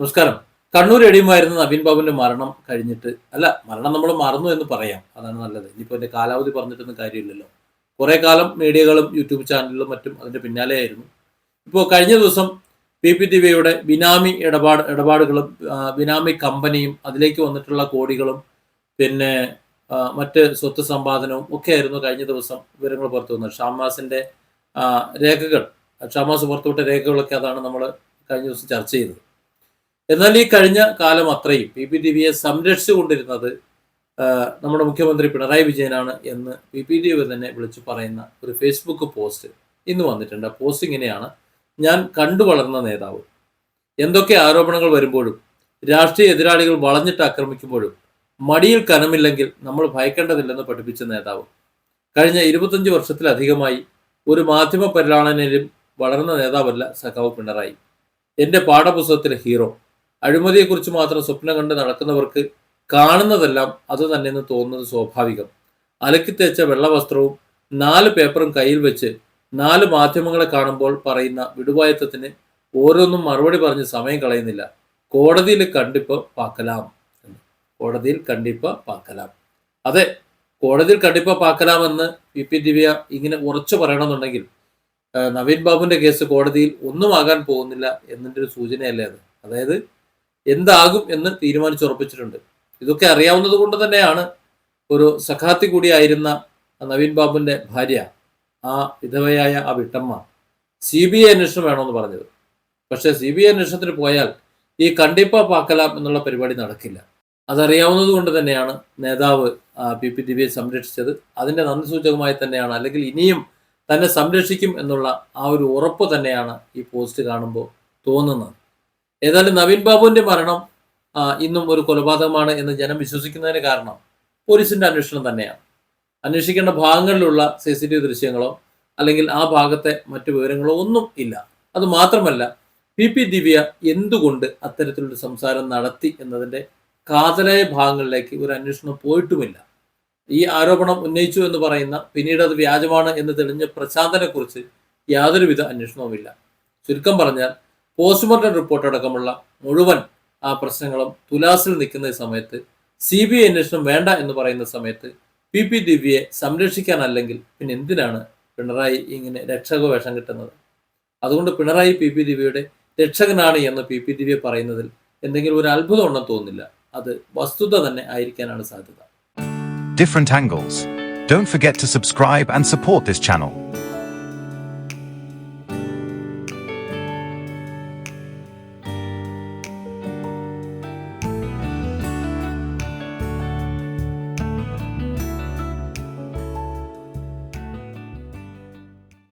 നമസ്കാരം. കണ്ണൂർ എടിയുമായിരുന്ന നവീൻ ബാബുവിന്റെ മരണം കഴിഞ്ഞിട്ട് മരണം നമ്മൾ മറന്നു എന്ന് പറയാം. അതാണ് നല്ലത്. ഇനിയിപ്പോൾ എൻ്റെ കാലാവധി പറഞ്ഞിട്ടൊന്നും കാര്യമില്ലല്ലോ. കുറേ കാലം മീഡിയകളും യൂട്യൂബ് ചാനലുകളും മറ്റും അതിൻ്റെ പിന്നാലെയായിരുന്നു. ഇപ്പോൾ കഴിഞ്ഞ ദിവസം PPTVയുടെ ബിനാമി ഇടപാടുകളും ബിനാമി കമ്പനിയും അതിലേക്ക് വന്നിട്ടുള്ള കോടികളും പിന്നെ മറ്റ് സ്വത്ത് സമ്പാദനവും ഒക്കെ ആയിരുന്നു കഴിഞ്ഞ ദിവസം വിവരങ്ങൾ പുറത്തു വന്നത്. ഷാമാസിൻ്റെ രേഖകൾ, ഷാമാസ് പുറത്തുവിട്ട രേഖകളൊക്കെ അതാണ് നമ്മൾ കഴിഞ്ഞ ദിവസം ചർച്ച ചെയ്തത്. എന്നാൽ ഈ കഴിഞ്ഞ കാലം അത്രയും PPTVയെ സംരക്ഷിച്ചുകൊണ്ടിരുന്നത് നമ്മുടെ മുഖ്യമന്ത്രി പിണറായി വിജയനാണ് എന്ന് PPTV തന്നെ വിളിച്ചു പറയുന്ന ഒരു ഫേസ്ബുക്ക് പോസ്റ്റ് ഇന്ന് വന്നിട്ടുണ്ട്. ആ പോസ്റ്റ് ഇങ്ങനെയാണ്: ഞാൻ കണ്ടു വളർന്ന നേതാവ്. എന്തൊക്കെ ആരോപണങ്ങൾ വരുമ്പോഴും രാഷ്ട്രീയ എതിരാളികൾ വളഞ്ഞിട്ട് ആക്രമിക്കുമ്പോഴും മടിയിൽ കനമില്ലെങ്കിൽ നമ്മൾ ഭയക്കേണ്ടതില്ലെന്ന് പഠിപ്പിച്ച നേതാവ്. കഴിഞ്ഞ 25 വർഷത്തിലധികമായി ഒരു മാധ്യമ പരിലാളനയിലും വളർന്ന നേതാവല്ല സഖാവ് പിണറായി. എൻ്റെ പാഠപുസ്തകത്തിലെ ഹീറോ. അഴിമതിയെക്കുറിച്ച് മാത്രം സ്വപ്നം കണ്ട് നടക്കുന്നവർക്ക് കാണുന്നതെല്ലാം അത് തന്നെയെന്ന് തോന്നുന്നത് സ്വാഭാവികം. അലക്കിത്തേച്ച വെള്ളവസ്ത്രവും 4 പേപ്പറും കയ്യിൽ വെച്ച് 4 മാധ്യമങ്ങളെ കാണുമ്പോൾ പറയുന്ന വിടുവായത്വത്തിന് ഓരോന്നും മറുപടി പറഞ്ഞ് സമയം കളയുന്നില്ല. കോടതിയിൽ കണ്ടിപ്പ് പാക്കലാം. കോടതിയിൽ കണ്ടിപ്പ് പാക്കലാം. അതെ, കോടതിയിൽ കണ്ടിപ്പ് പാക്കലാമെന്ന് PPTV ഇങ്ങനെ ഉറച്ചു പറയണമെന്നുണ്ടെങ്കിൽ നവീൻ ബാബുവിൻ്റെ കേസ് കോടതിയിൽ ഒന്നും ആകാൻ പോകുന്നില്ല എന്നതിൻ്റെ ഒരു സൂചനയല്ലേ അത്? അതായത് എന്താകും എന്ന് തീരുമാനിച്ചുറപ്പിച്ചിട്ടുണ്ട്. ഇതൊക്കെ അറിയാവുന്നത് കൊണ്ട് തന്നെയാണ് ഒരു സഖാത്തി കൂടിയായിരുന്ന നവീൻ ബാബുവിൻ്റെ ഭാര്യ, ആ വിധവയായ ആ വിട്ടമ്മ, CBI അന്വേഷണം വേണമെന്ന് പറഞ്ഞത്. പക്ഷേ CBI അന്വേഷണത്തിന് പോയാൽ ഈ കണ്ടിപ്പ പാക്കലാം എന്നുള്ള പരിപാടി നടക്കില്ല. അതറിയാവുന്നത് കൊണ്ട് തന്നെയാണ് നേതാവ് PPTVയെ സംരക്ഷിച്ചത്. അതിൻ്റെ നന്ദി സൂചകമായി തന്നെയാണ്, അല്ലെങ്കിൽ ഇനിയും തന്നെ സംരക്ഷിക്കും എന്നുള്ള ആ ഒരു ഉറപ്പ് തന്നെയാണ് ഈ പോസ്റ്റ് കാണുമ്പോൾ തോന്നുന്നത്. ഏതായാലും നവീൻ ബാബുവിൻ്റെ മരണം ഇന്നും ഒരു കൊലപാതകമാണ് എന്ന് ജനം വിശ്വസിക്കുന്നതിന് കാരണം പോലീസിൻ്റെ അന്വേഷണം തന്നെയാണ്. അന്വേഷിക്കേണ്ട ഭാഗങ്ങളിലുള്ള CCTV ദൃശ്യങ്ങളോ അല്ലെങ്കിൽ ആ ഭാഗത്തെ മറ്റു വിവരങ്ങളോ ഒന്നും ഇല്ല. അത് മാത്രമല്ല, PPTV എന്തുകൊണ്ട് അത്തരത്തിലൊരു സംസാരം നടത്തി എന്നതിൻ്റെ കാതലായ ഭാഗങ്ങളിലേക്ക് ഒരു അന്വേഷണം പോയിട്ടുമില്ല. ഈ ആരോപണം ഉന്നയിച്ചു എന്ന് പറയുന്ന, പിന്നീട് അത് വ്യാജമാണ് എന്ന് തെളിഞ്ഞ പ്രശാന്തനെക്കുറിച്ച് യാതൊരുവിധ അന്വേഷണവുമില്ല. ചുരുക്കം പറഞ്ഞാൽ, പോസ്റ്റ്മോർട്ടം റിപ്പോർട്ട് അടക്കമുള്ള മുഴുവൻ ആ പ്രശ്നങ്ങളും തുലാസിൽ നിൽക്കുന്ന സമയത്ത്, CBI അന്വേഷണം വേണ്ട എന്ന് പറയുന്ന സമയത്ത് PPTVയെ സംരക്ഷിക്കാനല്ലെങ്കിൽ പിന്നെ എന്തിനാണ് പിണറായി ഇങ്ങനെ രക്ഷക വേഷം കിട്ടുന്നത്? അതുകൊണ്ട് പിണറായി PPTVയുടെ രക്ഷകനാണ് എന്ന് PPTV പറയുന്നതിൽ എന്തെങ്കിലും ഒരു അത്ഭുതം ഉണ്ടെന്ന് തോന്നുന്നില്ല. അത് വസ്തുത തന്നെ ആയിരിക്കാനാണ് സാധ്യത. Different angles. Don't forget to subscribe and support this channel.